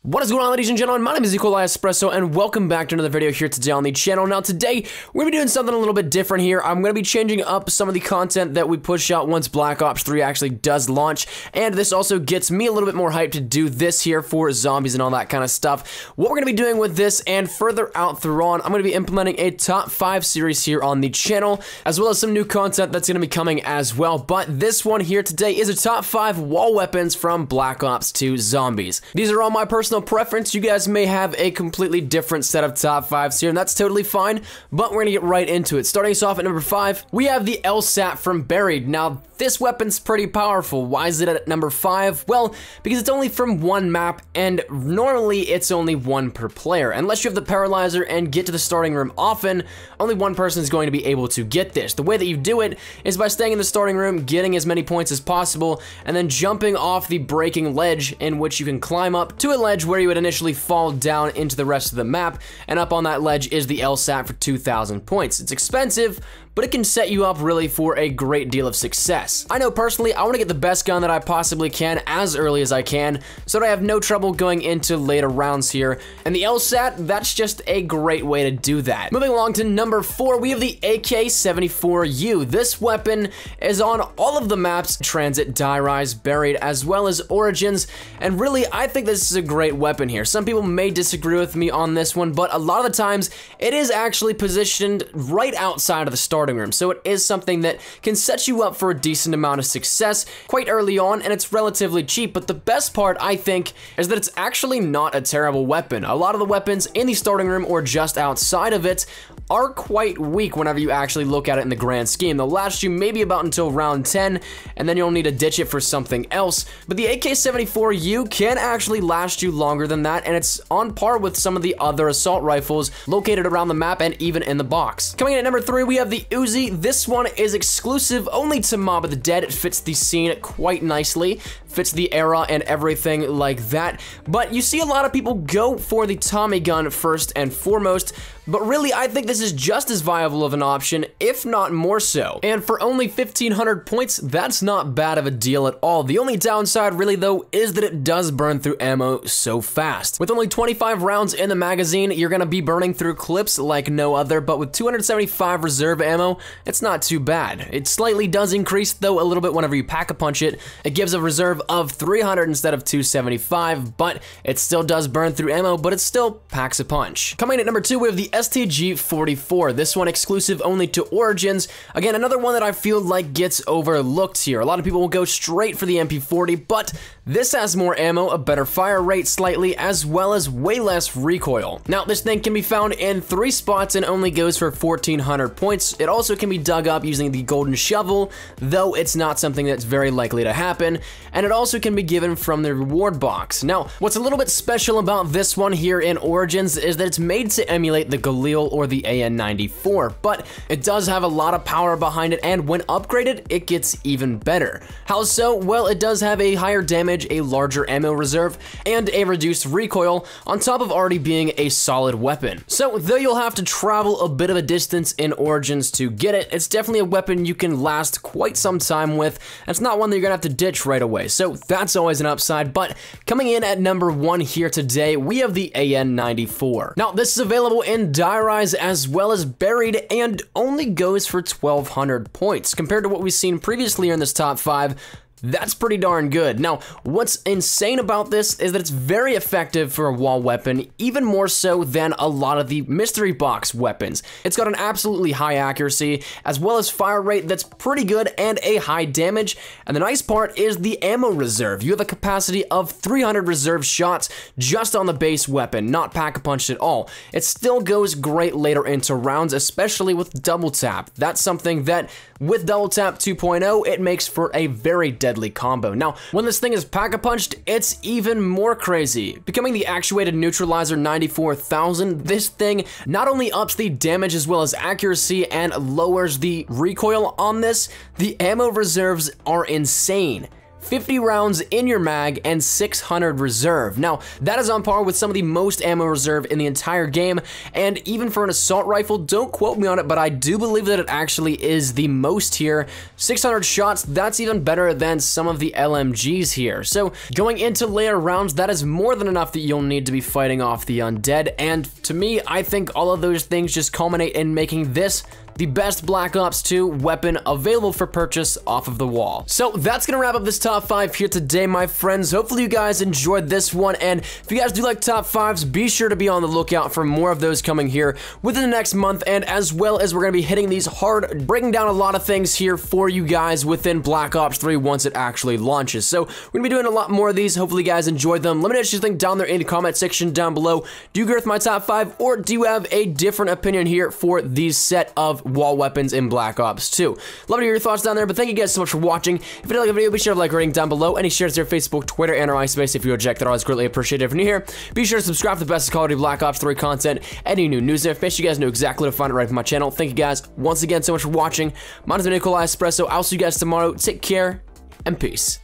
What is going on, ladies and gentlemen? My name is Espresso, and welcome back to another video here today on the channel. Now today, we're going to be doing something a little bit different here. I'm going to be changing up some of the content that we push out once Black Ops 3 actually does launch, and this also gets me a little bit more hyped to do this here for zombies and all that kind of stuff. What we're going to be doing with this, and further out through on, I'm going to be implementing a top 5 series here on the channel, as well as some new content that's going to be coming as well. But this one here today is a top 5 wall weapons from Black Ops 2 zombies. These are all my personal preference. You guys may have a completely different set of top 5s here, and that's totally fine, but we're gonna get right into it. Starting us off at number 5, we have the LSAT from Buried. Now, this weapon's pretty powerful. Why is it at number 5? Well, because it's only from one map, and normally it's only one per player. Unless you have the Paralyzer and get to the starting room often, only one person is going to be able to get this. The way that you do it is by staying in the starting room, getting as many points as possible, and then jumping off the breaking ledge, in which you can climb up to a ledge where you would initially fall down into the rest of the map, and up on that ledge is the LSAT for 2,000 points. It's expensive, but it can set you up really for a great deal of success. I know personally, I want to get the best gun that I possibly can as early as I can, so that I have no trouble going into later rounds here, and the LSAT, that's just a great way to do that. Moving along to number 4, we have the AK-74U. This weapon is on all of the maps, Transit, Die Rise, Buried, as well as Origins, and really, I think this is a great weapon here. Some people may disagree with me on this one, but a lot of the times, it is actually positioned right outside of the starting room, so it is something that can set you up for a decent amount of success quite early on, and it's relatively cheap. But the best part, I think, is that it's actually not a terrible weapon. A lot of the weapons in the starting room or just outside of it are quite weak whenever you actually look at it in the grand scheme. They'll last you maybe about until round 10, and then you'll need to ditch it for something else. But the AK-74U can actually last you longer than that, and it's on par with some of the other assault rifles located around the map and even in the box. Coming in at number 3, we have the Uzi. This one is exclusive only to Mob of the Dead. It fits the scene quite nicely, fits the era and everything like that. But you see a lot of people go for the Tommy gun first and foremost, but really I think this is just as viable of an option, if not more so. And for only 1,500 points, that's not bad of a deal at all. The only downside really though is that it does burn through ammo so fast. With only 25 rounds in the magazine, you're gonna be burning through clips like no other, but with 275 reserve ammo, it's not too bad. It slightly does increase though a little bit whenever you pack-a-punch it. It gives a reserve of 300 instead of 275, but it still does burn through ammo, but it still packs a punch. Coming in at number 2, we have the STG-44. This one exclusive only to Origins. Again, another one that I feel like gets overlooked here. A lot of people will go straight for the MP40, but this has more ammo, a better fire rate slightly, as well as way less recoil. Now, this thing can be found in 3 spots and only goes for 1,400 points. It also can be dug up using the golden shovel, though it's not something that's very likely to happen, and it also can be given from the reward box. Now, what's a little bit special about this one here in Origins is that it's made to emulate the Galil or the AN-94, but it does have a lot of power behind it, and when upgraded, it gets even better. How so? Well, it does have a higher damage, a larger ammo reserve, and a reduced recoil, on top of already being a solid weapon. So, though you'll have to travel a bit of a distance in Origins to get it, it's definitely a weapon you can last quite some time with, and it's not one that you're gonna have to ditch right away, so that's always an upside. But coming in at number 1 here today, we have the AN-94. Now, this is available in Die Rise as well as Buried, and only goes for 1,200 points. Compared to what we've seen previously in this top 5, that's pretty darn good. Now, what's insane about this is that it's very effective for a wall weapon, even more so than a lot of the mystery box weapons. It's got an absolutely high accuracy, as well as fire rate that's pretty good and a high damage. And the nice part is the ammo reserve. You have a capacity of 300 reserve shots just on the base weapon, not pack-a-punched at all. It still goes great later into rounds, especially with double tap. That's something that, with double tap 2.0, it makes for a very deadly combo. Now, when this thing is pack-a-punched, it's even more crazy. Becoming the actuated neutralizer 94,000, this thing not only ups the damage as well as accuracy and lowers the recoil on this, the ammo reserves are insane. 50 rounds in your mag, and 600 reserve. Now, that is on par with some of the most ammo reserve in the entire game, and even for an assault rifle, don't quote me on it, but I do believe that it actually is the most here. 600 shots, that's even better than some of the LMGs here. So, going into later rounds, that is more than enough that you'll need to be fighting off the undead, and to me, I think all of those things just culminate in making this the best Black Ops 2 weapon available for purchase off of the wall. So that's gonna wrap up this top 5 here today, my friends. Hopefully you guys enjoyed this one, and if you guys do like top 5s, be sure to be on the lookout for more of those coming here within the next month, and as well as we're gonna be hitting these hard, breaking down a lot of things here for you guys within Black Ops 3 once it actually launches. So we're gonna be doing a lot more of these. Hopefully you guys enjoyed them. Let me know what you think down there in the comment section down below. Do you agree with my top 5, or do you have a different opinion here for these set of wall weapons in Black Ops 2? Love to hear your thoughts down there, but thank you guys so much for watching. If you did like the video, be sure to like rating down below. Any shares there, Facebook, Twitter, and our MySpace if you eject, that always greatly appreciated. If you're new here, be sure to subscribe for the best quality Black Ops 3 content, any new news and information. You guys know exactly where to find it right from my channel. Thank you guys once again so much for watching. My name is Untitled Espresso. I'll see you guys tomorrow. Take care and peace.